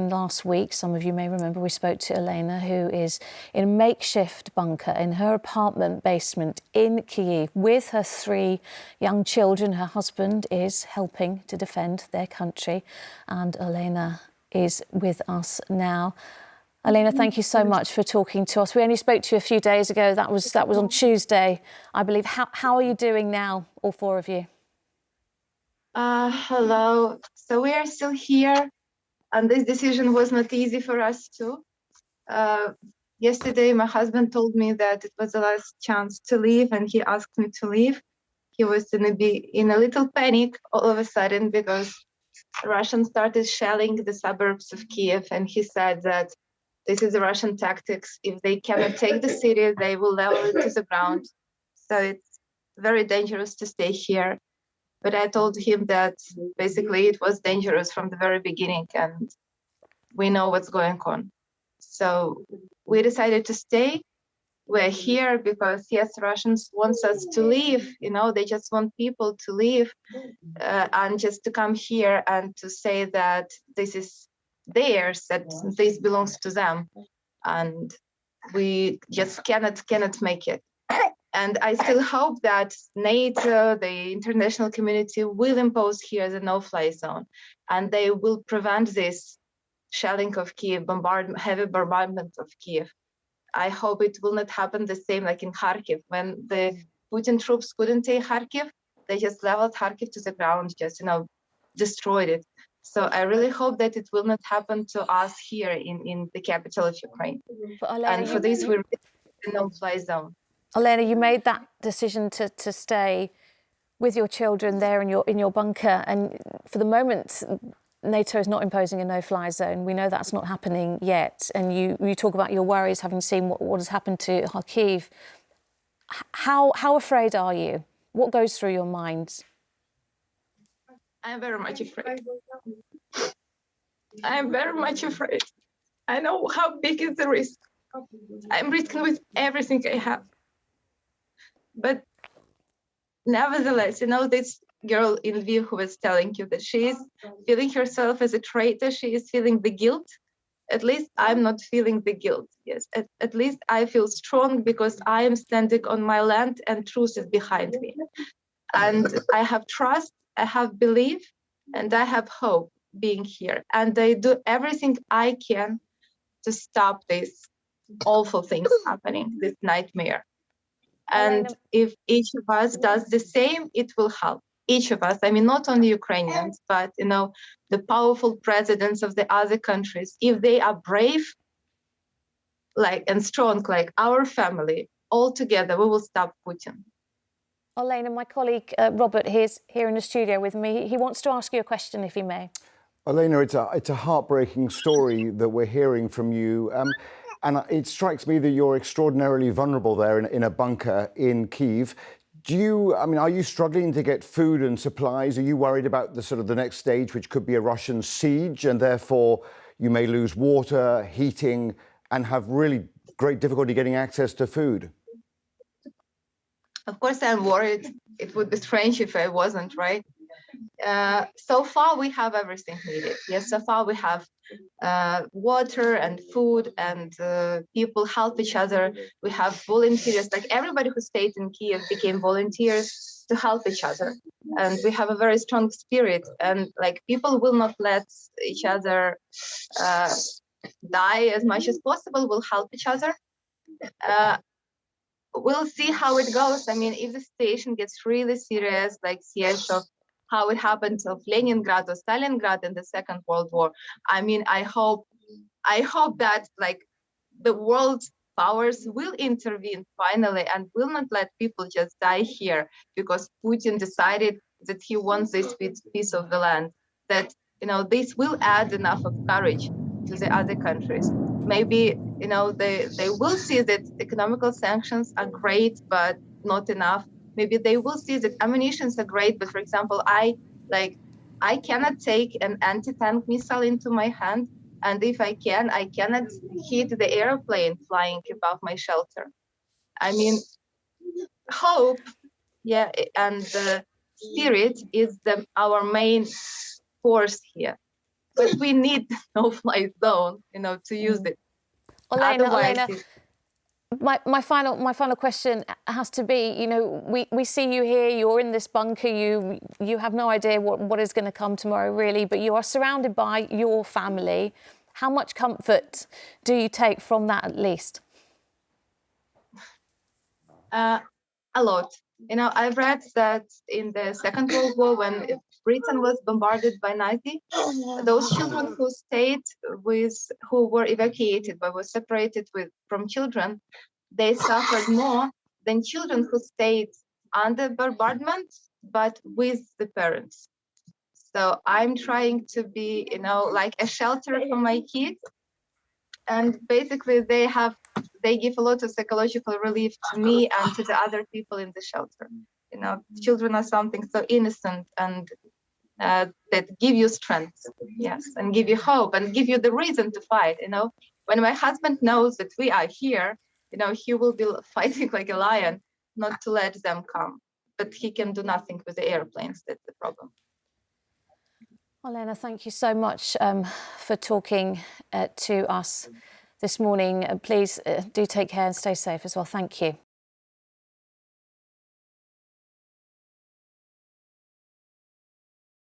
Last week, some of you may remember, we spoke to Elena, who is in a makeshift bunker in her apartment basement in Kyiv with her 3 young children. Her husband is helping to defend their country, and Olena is with us now. Elena, thank you so much for talking to us. We only spoke to you a few days ago. That was on Tuesday, I believe. How are you doing now, all 4 of you? Hello. So we are still here, and this decision was not easy for us too. Yesterday, my husband told me that it was the last chance to leave, and he asked me to leave. He was going to be in a little panic all of a sudden because Russians started shelling the suburbs of Kyiv, and he said that this is the Russian tactics. If they cannot take the city, they will level it to the ground. So it's very dangerous to stay here. But I told him that basically it was dangerous from the very beginning, and we know what's going on. So we decided to stay. We're here because, yes, Russians want us to leave. You know, they just want people to leave and just to come here and to say that this is theirs, that this belongs to them. And we just cannot make it. And I still hope that NATO, the international community, will impose here the no-fly zone, and they will prevent this shelling of Kyiv, heavy bombardment of Kyiv. I hope it will not happen the same like in Kharkiv. When the Putin troops couldn't take Kharkiv, they just leveled Kharkiv to the ground, just, destroyed it. So I really hope that it will not happen to us here in the capital of Ukraine. Elena, and for this, we're in the no-fly zone. Elena, you made that decision to stay with your children there in your bunker, and for the moment, NATO is not imposing a no-fly zone. We know that's not happening yet, and you talk about your worries, having seen what has happened to Kyiv. How afraid are you? What goes through your mind? I'm very much afraid. I'm very much afraid. I know how big is the risk. I'm risking with everything I have. But nevertheless, this girl in Lviv who was telling you that she is feeling herself as a traitor, she is feeling the guilt. At least I'm not feeling the guilt. Yes, at least I feel strong because I am standing on my land and truth is behind me. And I have trust, I have belief, and I have hope being here. And I do everything I can to stop these awful things happening, this nightmare. And if each of us does the same, it will help. Each of us, I mean, not only Ukrainians, but, the powerful presidents of the other countries, if they are brave, and strong, like our family, all together, we will stop Putin. Olena, my colleague Robert is here in the studio with me. He wants to ask you a question, if he may. Olena, it's a heartbreaking story that we're hearing from you. And it strikes me that you're extraordinarily vulnerable there in a bunker in Kyiv. Are you struggling to get food and supplies? Are you worried about the next stage, which could be a Russian siege, and therefore you may lose water, heating, and have really great difficulty getting access to food? Of course, I'm worried. It would be strange if I wasn't, right? So far, we have everything needed. Yes, so far we have water and food, and people help each other. We have volunteers, like everybody who stayed in Kyiv became volunteers to help each other. And we have a very strong spirit, and people will not let each other die as much as possible. We'll help each other. We'll see how it goes. I mean, if the situation gets really serious, like siege of how it happened to Leningrad or Stalingrad in the Second World War, I mean, I hope that the world powers will intervene finally and will not let people just die here because Putin decided that he wants this piece of the land. That this will add enough of courage to the other countries. Maybe they will see that economical sanctions are great, but not enough. Maybe they will see that ammunitions are great, but for example, I cannot take an anti-tank missile into my hand, and if I cannot hit the airplane flying above my shelter. I mean, hope, and the spirit is our main force here. but we need no-fly zone, to use it. Olena, Otherwise, my final question has to be, we see you here, you're in this bunker, you have no idea what is going to come tomorrow, really, but you are surrounded by your family. How much comfort do you take from that, at least? A lot. I've read that in the Second World War, when Britain was bombarded by Nazi, those children who were evacuated but were separated from children, they suffered more than children who stayed under bombardment but with the parents. So I'm trying to be, like a shelter for my kids. And basically they give a lot of psychological relief to me and to the other people in the shelter. Children are something so innocent and that give you strength, yes, and give you hope and give you the reason to fight. When my husband knows that we are here, he will be fighting like a lion, not to let them come. But he can do nothing with the airplanes. That's the problem. Olena, thank you so much for talking to us this morning. Please do take care and stay safe as well. Thank you.